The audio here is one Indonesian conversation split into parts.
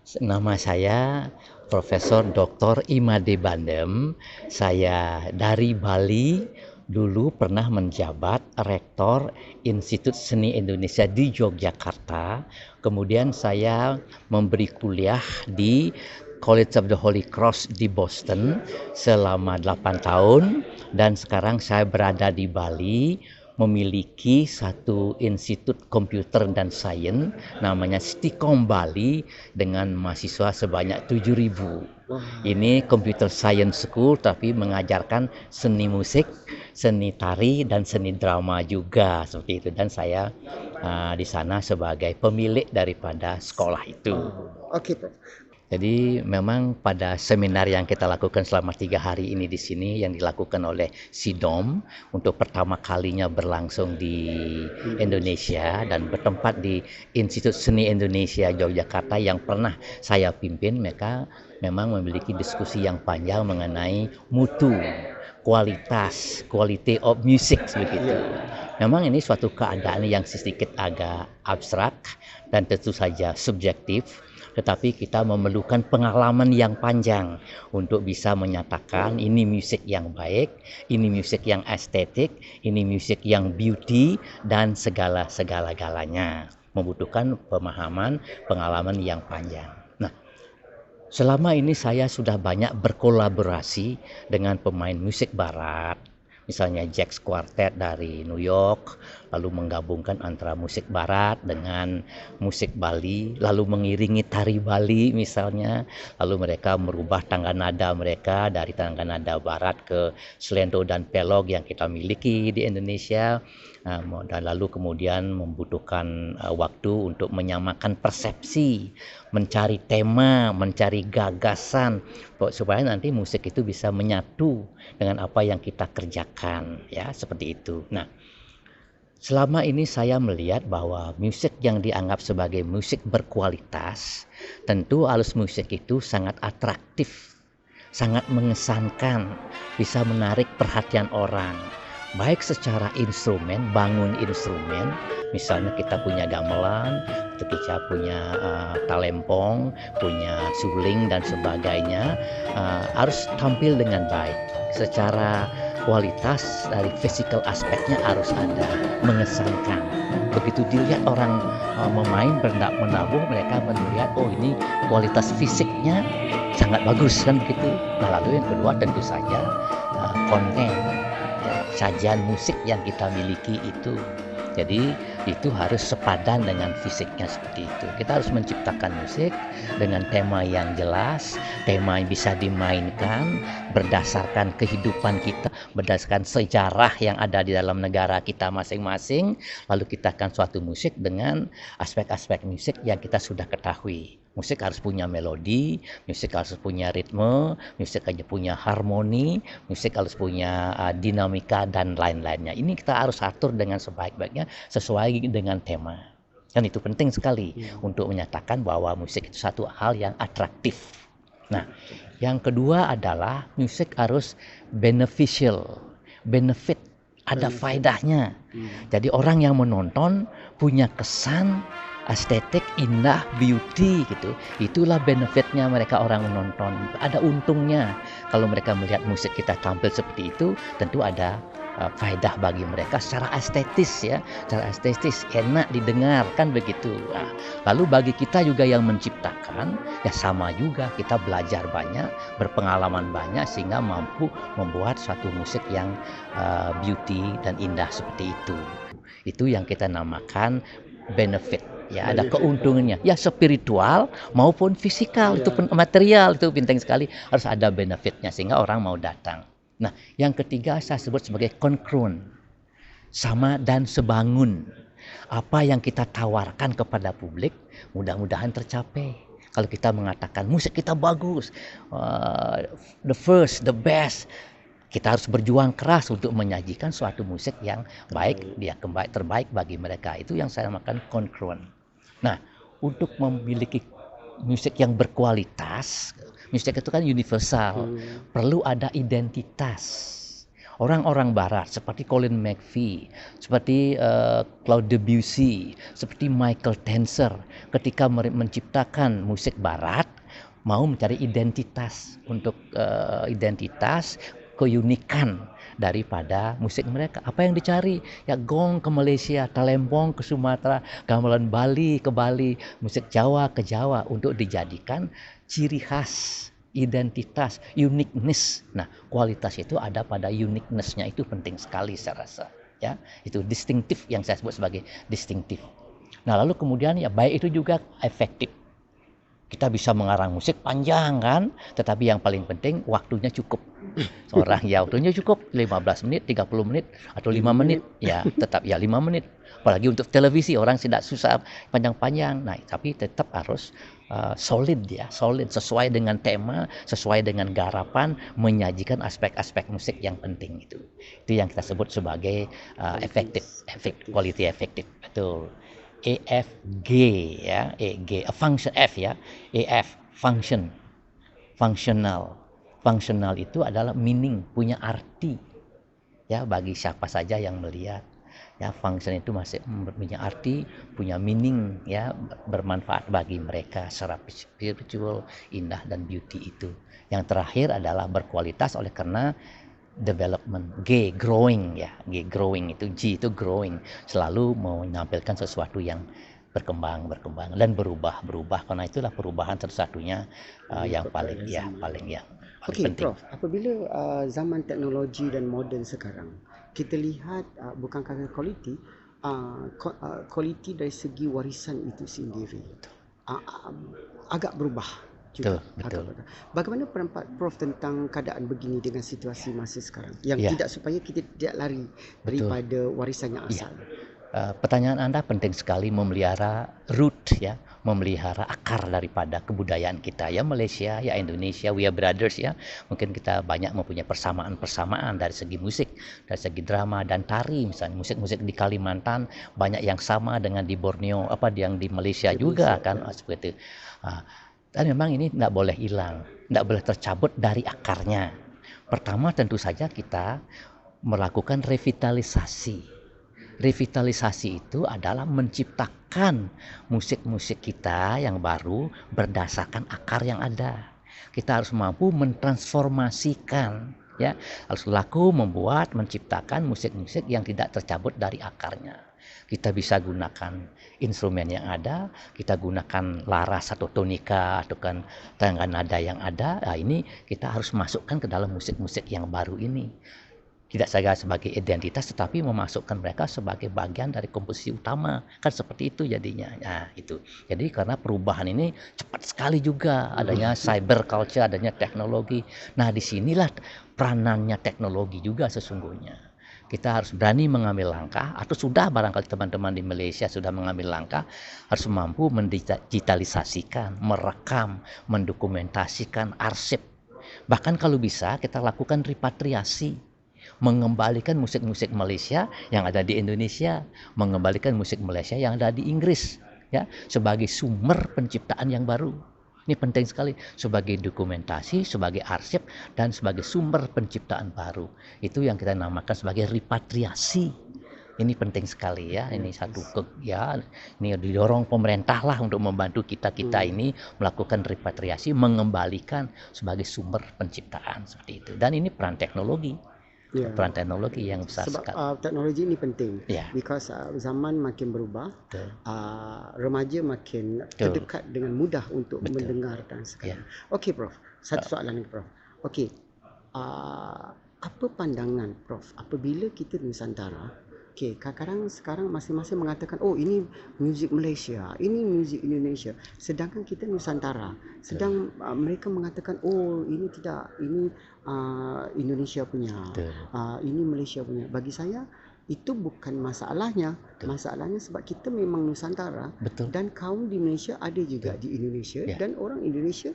Nama saya Profesor Dr. Imade Bandem. Saya dari Bali, dulu pernah menjabat Rektor Institut Seni Indonesia di Yogyakarta. Kemudian saya memberi kuliah di College of the Holy Cross di Boston selama 8 tahun dan sekarang saya berada di Bali memiliki satu institut komputer dan sains namanya Stikom Bali dengan mahasiswa sebanyak 7.000. Ini Computer Science School tapi mengajarkan seni musik, seni tari dan seni drama juga seperti itu dan saya di sana sebagai pemilik daripada sekolah itu. Oke, Prof. Jadi memang pada seminar yang kita lakukan selama 3 hari ini di sini yang dilakukan oleh SIDOM untuk pertama kalinya berlangsung di Indonesia dan bertempat di Institut Seni Indonesia Yogyakarta yang pernah saya pimpin, mereka memang memiliki diskusi yang panjang mengenai mutu, kualitas, quality of music begitu. Memang ini suatu keadaan yang sedikit agak abstrak dan tentu saja subjektif. Tetapi kita memerlukan pengalaman yang panjang untuk bisa menyatakan ini musik yang baik, ini musik yang estetik, ini musik yang beauty, dan segala-galanya. Membutuhkan pemahaman, pengalaman yang panjang. Nah, selama ini saya sudah banyak berkolaborasi dengan pemain musik barat, misalnya Jax Quartet dari New York, lalu menggabungkan antara musik barat dengan musik Bali, lalu mengiringi tari Bali misalnya, lalu mereka merubah tangga nada mereka dari tangga nada barat ke slendo dan pelog yang kita miliki di Indonesia, dan lalu kemudian membutuhkan waktu untuk menyamakan persepsi, mencari tema, mencari gagasan, supaya nanti musik itu bisa menyatu dengan apa yang kita kerjakan, ya seperti itu. Nah, selama ini saya melihat bahwa musik yang dianggap sebagai musik berkualitas, tentu alus musik itu sangat atraktif, sangat mengesankan, bisa menarik perhatian orang. Baik secara instrumen, bangun instrumen, misalnya kita punya gamelan, kita punya talempong, punya suling dan sebagainya, harus tampil dengan baik. Secara kualitas dari physical aspeknya harus ada, mengesankan. Begitu dilihat orang memain menabuh, mereka melihat oh ini kualitas fisiknya sangat bagus kan begitu. Nah lalu yang kedua tentu saja konten, sajian musik yang kita miliki itu. Jadi itu harus sepadan dengan fisiknya seperti itu. Kita harus menciptakan musik dengan tema yang jelas, tema yang bisa dimainkan berdasarkan kehidupan kita, berdasarkan sejarah yang ada di dalam negara kita masing-masing. Lalu kita akan suatu musik dengan aspek-aspek musik yang kita sudah ketahui. Musik harus punya melodi, musik harus punya ritme, musik harus punya harmoni, musik harus punya dinamika dan lain-lainnya. Ini kita harus atur dengan sebaik-baiknya sesuai dengan tema. Dan itu penting sekali untuk menyatakan bahwa musik itu satu hal yang atraktif. Nah, yang kedua adalah musik harus beneficial, benefit, ada faedahnya. Jadi orang yang menonton punya kesan estetik, indah, beauty gitu. Itulah benefitnya mereka orang menonton. Ada untungnya kalau mereka melihat musik kita tampil seperti itu, tentu ada faedah bagi mereka secara estetis ya, secara estetis enak didengar kan begitu. Nah, lalu bagi kita juga yang menciptakan ya sama juga, kita belajar banyak, berpengalaman banyak sehingga mampu membuat suatu musik yang beauty dan indah seperti itu. Itu yang kita namakan benefit. Ya ada keuntungannya, ya spiritual maupun fisikal, itu material, itu penting sekali, harus ada benefitnya sehingga orang mau datang. Nah, yang ketiga saya sebut sebagai congruent, sama dan sebangun. Apa yang kita tawarkan kepada publik mudah-mudahan tercapai. Kalau kita mengatakan musik kita bagus, the first, the best, kita harus berjuang keras untuk menyajikan suatu musik yang baik, terbaik bagi mereka. Itu yang saya namakan congruent. Nah, untuk memiliki musik yang berkualitas, musik itu kan universal, perlu ada identitas. Orang-orang barat seperti Colin McVie, seperti Claude Debussy, seperti Michael Tenzer ketika menciptakan musik barat mau mencari identitas untuk identitas keunikan daripada musik mereka. Apa yang dicari? Ya gong ke Malaysia, talempong ke Sumatera, gamelan Bali ke Bali, musik Jawa ke Jawa untuk dijadikan ciri khas, identitas, uniqueness. Nah, kualitas itu ada pada uniqueness-nya, itu penting sekali saya rasa. Ya, itu distinctive yang saya sebut sebagai distinctive. Nah, lalu kemudian ya baik itu juga efektif. Kita bisa mengarang musik panjang kan, tetapi yang paling penting waktunya cukup. Seorang ya waktunya cukup 15 menit, 30 menit, atau 5 menit. Ya tetap ya 5 menit. Apalagi untuk televisi orang tidak susah panjang-panjang. Nah tapi tetap harus solid ya, solid sesuai dengan tema, sesuai dengan garapan, menyajikan aspek-aspek musik yang penting itu. Itu yang kita sebut sebagai quality effective. Betul. EFG ya, EG, function F ya, EF function, functional itu adalah meaning, punya arti ya bagi siapa saja yang melihat ya. Function itu masih punya arti, punya meaning ya, bermanfaat bagi mereka secara spiritual, indah dan beauty itu. Yang terakhir adalah berkualitas oleh karena development, growing ya, growing itu, G itu growing, selalu mau menampilkan sesuatu yang berkembang dan berubah karena itulah perubahan satu-satunya yang paling Okey, penting. Prof. Apabila zaman teknologi dan moden sekarang, kita lihat bukan kerana kualiti dari segi warisan itu sendiri agak berubah juga. Betul. Bagaimana pendapat Prof tentang keadaan begini dengan situasi masa sekarang yang tidak supaya kita tidak lari daripada warisan yang asal? Pertanyaan Anda penting sekali, memelihara root ya, memelihara akar daripada kebudayaan kita ya. Malaysia ya, Indonesia, we are brothers ya. Mungkin kita banyak mempunyai persamaan dari segi musik, dari segi drama dan tari. Misalnya musik-musik di Kalimantan banyak yang sama dengan di Borneo, yang di Malaysia juga kan, seperti itu. Dan memang ini tidak boleh hilang, tidak boleh tercabut dari akarnya. Pertama tentu saja kita melakukan revitalisasi. Revitalisasi itu adalah menciptakan musik-musik kita yang baru berdasarkan akar yang ada. Kita harus mampu mentransformasikan ya, harus laku menciptakan musik-musik yang tidak tercabut dari akarnya. Kita bisa gunakan instrumen yang ada, kita gunakan laras atau tonika atau kan tangga nada yang ada. Nah, ini kita harus masukkan ke dalam musik-musik yang baru ini. Tidak saja sebagai identitas, tetapi memasukkan mereka sebagai bagian dari komposisi utama, kan seperti itu jadinya. Nah itu, jadi karena perubahan ini cepat sekali juga, adanya cyber culture, adanya teknologi. Nah disinilah peranannya teknologi juga sesungguhnya. Kita harus berani mengambil langkah, atau sudah barangkali teman-teman di Malaysia sudah mengambil langkah, harus mampu mendigitalisasikan, merekam, mendokumentasikan, arsip. Bahkan kalau bisa kita lakukan repatriasi, mengembalikan musik-musik Malaysia yang ada di Indonesia, mengembalikan musik Malaysia yang ada di Inggris ya, sebagai sumber penciptaan yang baru. Ini penting sekali sebagai dokumentasi, sebagai arsip dan sebagai sumber penciptaan baru. Itu yang kita namakan sebagai repatriasi. Ini penting sekali ya. Ini ini didorong pemerintah lah untuk membantu kita ini melakukan repatriasi, mengembalikan sebagai sumber penciptaan seperti itu. Dan ini peran teknologi. Peran teknologi yang besar sebab sekali. Teknologi ini penting because zaman makin berubah, remaja makin terdekat dengan mudah untuk mendengar dan sekarang. Okey Prof, satu soalan lagi Prof. Okey, apa pandangan Prof apabila kita Nusantara, kadang-kadang sekarang masing-masing mengatakan ini muzik Malaysia, ini muzik Indonesia, sedangkan kita Nusantara sedang mereka mengatakan ini tidak, ini Indonesia punya, ini Malaysia punya. Bagi saya itu bukan masalahnya. Masalahnya sebab kita memang Nusantara. Dan kaum di Malaysia ada juga di Indonesia dan orang Indonesia.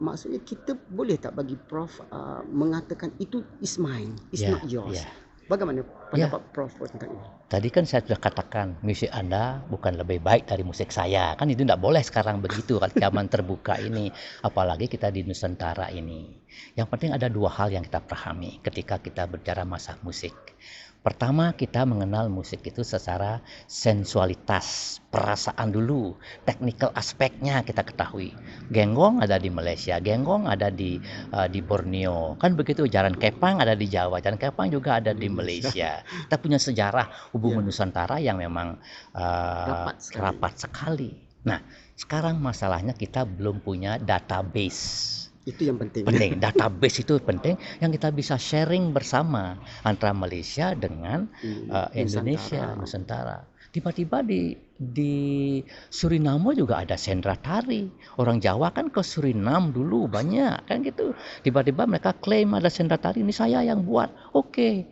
Maksudnya kita boleh tak bagi Prof mengatakan itu is mine, it's not yours. Bagaimana Ya, pendapat Prof tentang ini? tadi kan saya sudah katakan musik Anda bukan lebih baik dari musik saya. Kan itu tidak boleh sekarang begitu kan zaman terbuka ini. Apalagi kita di Nusantara ini. Yang penting ada dua hal yang kita pahami ketika kita berbicara masalah musik. Pertama, kita mengenal musik itu secara sensualitas, perasaan dulu, technical aspeknya kita ketahui. Genggong ada di Malaysia, genggong ada di Borneo, kan begitu. Jaran kepang ada di Jawa, jaran kepang juga ada di Malaysia. Kita punya sejarah hubungan Nusantara yang memang rapat sekali. Nah, sekarang masalahnya kita belum punya database. Itu yang penting. Penting, database itu penting yang kita bisa sharing bersama antara Malaysia dengan Indonesia, Nusantara. Tiba-tiba di Suriname juga ada sendera tari. Orang Jawa kan ke Suriname dulu banyak kan gitu. Tiba-tiba mereka klaim ada sendera tari, ini saya yang buat. Oke,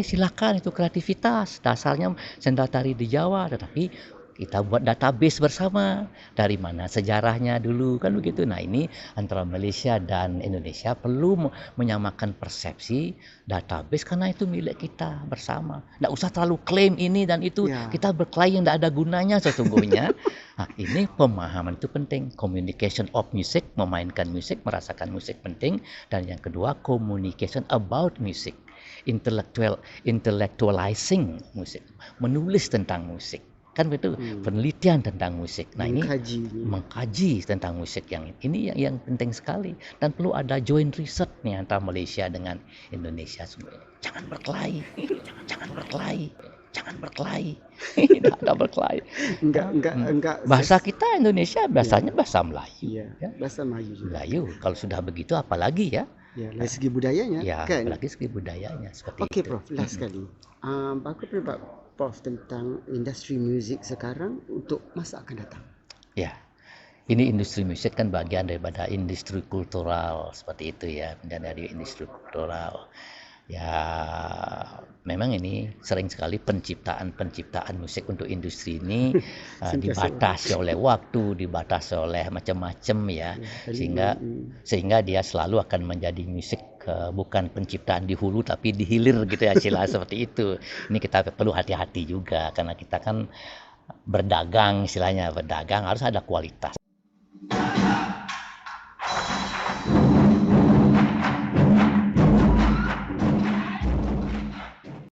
silakan, itu kreativitas. Dasarnya sendera tari di Jawa, tetapi kita buat database bersama dari mana sejarahnya dulu kan begitu. Nah, ini antara Malaysia dan Indonesia perlu menyamakan persepsi database karena itu milik kita bersama. Nggak usah terlalu klaim ini dan itu, kita berklaim nggak ada gunanya sesungguhnya. Nah, ini pemahaman itu penting. Communication of music, memainkan musik, merasakan musik penting. Dan yang kedua, communication about music, intellectualizing musik, menulis tentang musik. Kan begitu, penelitian tentang musik. Nah, mengkaji tentang musik yang ini yang penting sekali, dan perlu ada joint research nih antara Malaysia dengan Indonesia semua. Jangan berkelahi. Tidak ada berkelahi. Enggak. Bahasa kita Indonesia bahasanya bahasa Melayu. Bahasa Melayu juga. Melayu. Kalau sudah begitu apalagi ya? Dari segi budayanya kan. Apalagi segi budayanya seperti itu. Okey Prof, last sekali. Apa pendapat Prof tentang industri muzik sekarang untuk masa akan datang? Ya, ini industri musik kan bagian daripada industri kultural seperti itu ya, dan dari industri kultural. Ya, memang ini sering sekali penciptaan musik untuk industri ini dibatasi oleh waktu, dibatasi oleh macam-macam ya, sehingga dia selalu akan menjadi musik bukan penciptaan di hulu tapi di hilir gitu ya, istilah seperti itu. Ini kita perlu hati-hati juga karena kita kan berdagang, istilahnya berdagang harus ada kualitas.